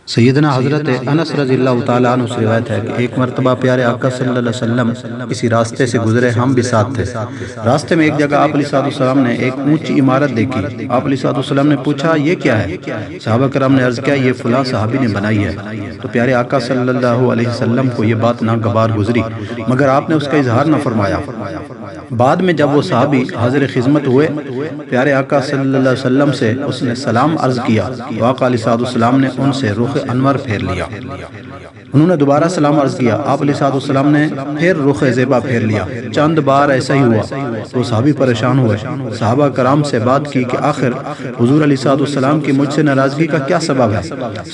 سیدنا حضرت انس رضی اللہ تعالیٰ عنہ سے روایت ہے کہ ایک مرتبہ پیارے آقا صلی اللہ علیہ وسلم کسی راستے سے گزرے، ہم بھی ساتھ تھے۔ راستے میں ایک جگہ آپ علیہ السلام نے ایک اونچی عمارت دیکھی۔ آپ علیہ السلام نے پوچھا یہ کیا ہے؟ صحابہ کرام نے عرض کیا یہ فلاں صحابی نے بنائی ہے۔ تو پیارے آقا صلی اللہ علیہ وسلم کو یہ بات ناگوار گزری، مگر آپ نے اس کا اظہار نہ فرمایا۔ بعد میں جب وہ صحابی حاضر خدمت ہوئے، پیارے آقا صلی اللہ علیہ وسلم سے اس نے سلام عرض کیا تو آقا علیہ السلام نے ان سے رخ انور پھیر لیا۔ انہوں نے دوبارہ سلام عرض کیا، آپ علیہ السلام نے پھر رخ زیبا پھیر لیا۔ چند بار ایسا ہی ہوا تو صحابی پریشان ہوئے، صحابہ کرام سے بات کی کہ آخر حضور علیہ السلام کی مجھ سے ناراضگی کا کیا سبب ہے؟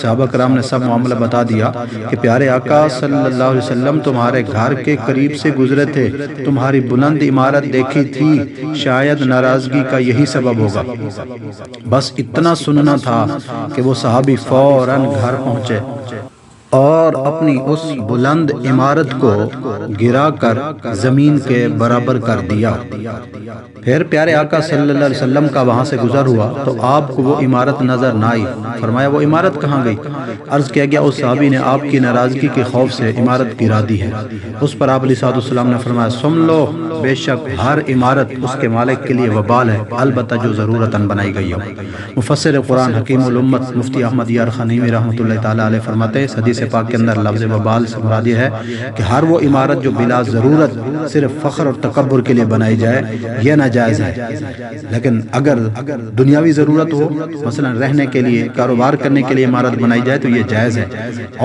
صحابہ کرام نے سب معاملہ بتا دیا کہ پیارے آقا صلی اللہ علیہ وسلم تمہارے گھر کے قریب سے گزرے تھے، تمہاری بلند عمارت دیکھی تھی، شاید ناراضگی کا یہی سبب ہوگا۔ بس اتنا سننا تھا کہ وہ صحابی فوراً گھر پہنچے اور اپنی اس بلند عمارت کو گرا کر زمین کے برابر کر دیا۔ پھر پیارے آقا صلی اللہ علیہ وسلم کا وہاں سے گزر ہوا تو آپ کو وہ عمارت نظر نہ آئی۔ فرمایا وہ عمارت کہاں گئی؟ عرض کیا گیا اس صحابی نے آپ کی ناراضگی کے خوف سے عمارت گرا دی ہے۔ اس پر آپ علیہ السلام نے فرمایا سن لو، بے شک ہر عمارت اس کے مالک کے لیے وبال ہے، البتہ جو ضرورتاً بنائی گئی ہو۔ مفسر قرآن حکیم الامت مفتی احمد یار خنیمی رحمۃ اللہ تعالیٰ علیہ فرماتے ہیں حدیث پاک کے اندر لفظ وبال سے مراد یہ ہے کہ ہر وہ عمارت جو بلا ضرورت صرف فخر اور تکبر کے لیے بنائی جائے یہ ناجائز ہے، لیکن اگر دنیاوی ضرورت ہو، مثلا رہنے کے لیے، کاروبار کرنے کے لیے عمارت بنائی جائے تو یہ جائز ہے،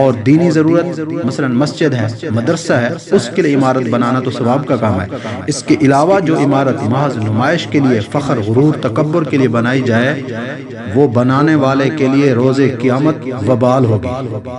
اور دینی ضرورت مثلا مسجد ہے، مدرسہ ہے، اس کے لیے عمارت بنانا تو ثواب کا کام ہے۔ اس کے علاوہ جو عمارت محض نمائش کے لیے، فخر، غرور، تکبر کے لیے بنائی جائے وہ بنانے والے کے لیے روز قیامت وبال ہوگی۔